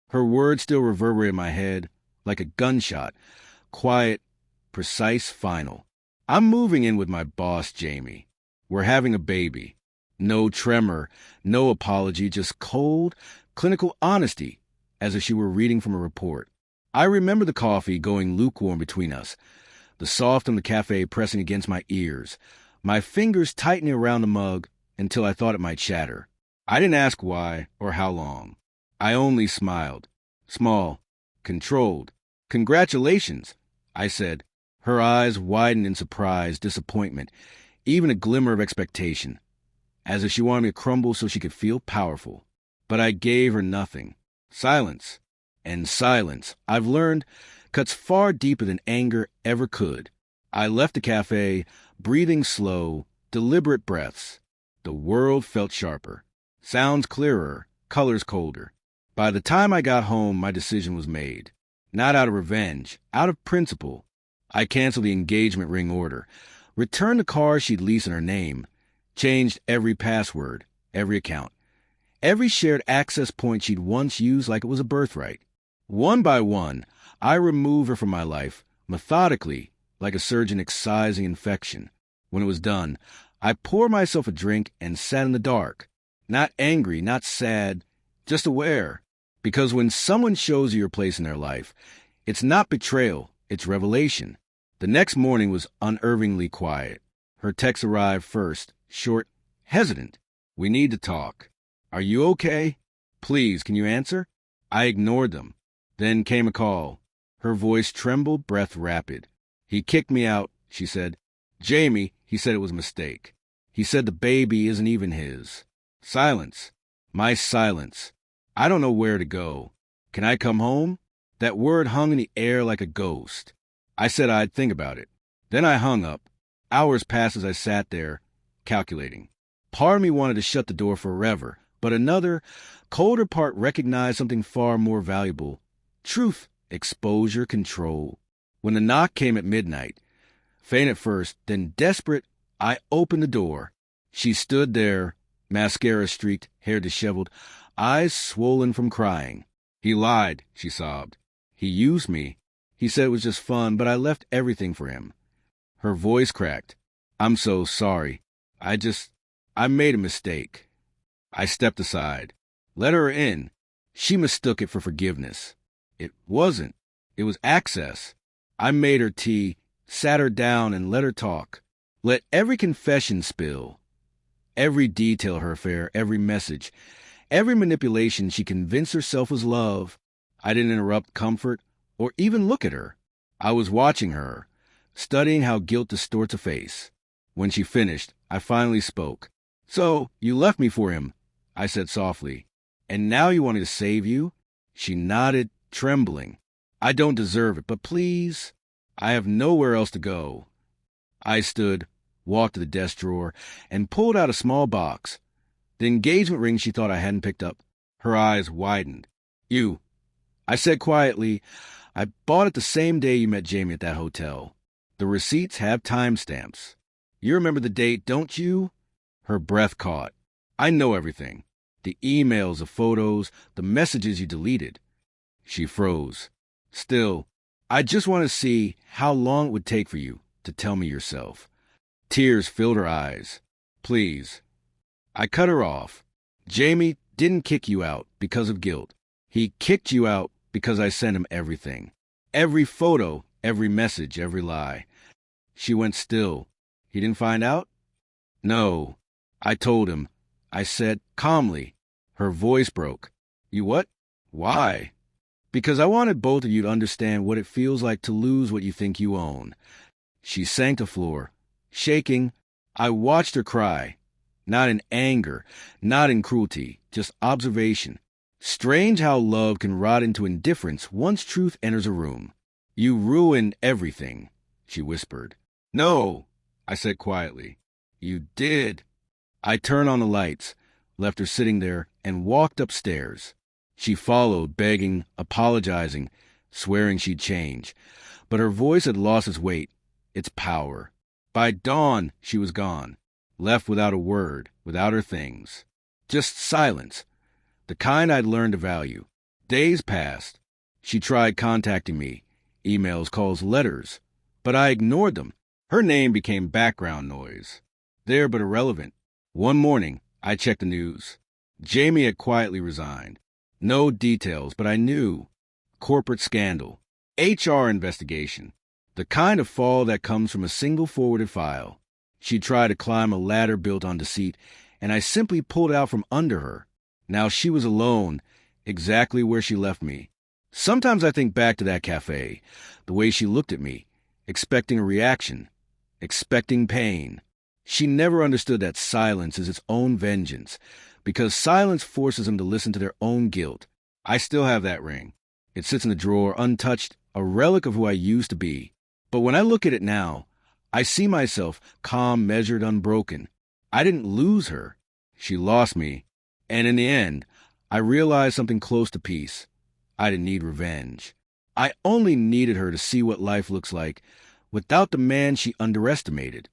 Her words still reverberate in my head like a gunshot, quiet, precise, final. I'm moving in with my boss, Jamie. We're having a baby. No tremor, no apology, just cold, clinical honesty, as if she were reading from a report. I remember the coffee going lukewarm between us, the soft from the cafe pressing against my ears, my fingers tightening around the mug until I thought it might shatter. I didn't ask why or how long. I only smiled. Small, controlled. Congratulations, I said. Her eyes widened in surprise, disappointment, even a glimmer of expectation, as if she wanted me to crumble so she could feel powerful. But I gave her nothing. Silence. And silence, I've learned, cuts far deeper than anger ever could. I left the cafe, breathing slow, deliberate breaths. The world felt sharper. Sounds clearer, colors colder. By the time I got home, my decision was made. Not out of revenge, out of principle. I canceled the engagement ring order, returned the car she'd leased in her name, changed every password, every account, every shared access point she'd once used like it was a birthright. One by one, I removed her from my life, methodically, like a surgeon excising infection. When it was done, I poured myself a drink and sat in the dark. Not angry, not sad, just aware. Because when someone shows you your place in their life, it's not betrayal, it's revelation. The next morning was unnervingly quiet. Her text arrived first, short, hesitant. We need to talk. Are you okay? Please, can you answer? I ignored them. Then came a call. Her voice trembled, breath rapid. He kicked me out, she said. Jamie, he said it was a mistake. He said the baby isn't even his. Silence. My silence. I don't know where to go. Can I come home? That word hung in the air like a ghost. I said I'd think about it. Then I hung up. Hours passed as I sat there, calculating. Part of me wanted to shut the door forever, but another, colder part recognized something far more valuable. Truth, exposure, control. When the knock came at midnight, faint at first, then desperate, I opened the door. She stood there, mascara streaked, hair disheveled, eyes swollen from crying. He lied, she sobbed. He used me. He said it was just fun, but I left everything for him. Her voice cracked. I'm so sorry. I made a mistake. I stepped aside. Let her in. She mistook it for forgiveness. It wasn't. It was access. I made her tea, sat her down, and let her talk. Let every confession spill. Every detail of her affair, every message, every manipulation she convinced herself was love. I didn't interrupt, comfort, or even look at her. I was watching her, studying how guilt distorts a face. When she finished, I finally spoke. So, you left me for him, I said softly. And now you want me to save you? She nodded, trembling. I don't deserve it, but please, I have nowhere else to go. I stood, walked to the desk drawer, and pulled out a small box. The engagement ring she thought I hadn't picked up. Her eyes widened. You, I said quietly, I bought it the same day you met Jamie at that hotel. The receipts have timestamps. You remember the date, don't you? Her breath caught. I know everything. The emails, the photos, the messages you deleted. She froze. Still, I just want to see how long it would take for you to tell me yourself. Tears filled her eyes. Please. I cut her off. Jamie didn't kick you out because of guilt. He kicked you out because I sent him everything. Every photo, every message, every lie. She went still. He didn't find out? No. I told him. I said calmly. Her voice broke. You what? Why? Because I wanted both of you to understand what it feels like to lose what you think you own. She sank to the floor. Shaking, I watched her cry. Not in anger, not in cruelty, just observation. Strange how love can rot into indifference once truth enters a room. You ruined everything, she whispered. No, I said quietly. You did. I turned on the lights, left her sitting there, and walked upstairs. She followed, begging, apologizing, swearing she'd change. But her voice had lost its weight, its power. By dawn, she was gone, left without a word, without her things. Just silence, the kind I'd learned to value. Days passed. She tried contacting me, emails, calls, letters, but I ignored them. Her name became background noise. There but irrelevant. One morning, I checked the news. Jamie had quietly resigned. No details, but I knew. Corporate scandal. HR investigation. The kind of fall that comes from a single forwarded file. She tried to climb a ladder built on deceit, and I simply pulled out from under her. Now she was alone, exactly where she left me. Sometimes I think back to that cafe, the way she looked at me, expecting a reaction, expecting pain. She never understood that silence is its own vengeance, because silence forces them to listen to their own guilt. I still have that ring. It sits in the drawer, untouched, a relic of who I used to be. But when I look at it now, I see myself calm, measured, unbroken. I didn't lose her. She lost me. And in the end, I realized something close to peace. I didn't need revenge. I only needed her to see what life looks like without the man she underestimated.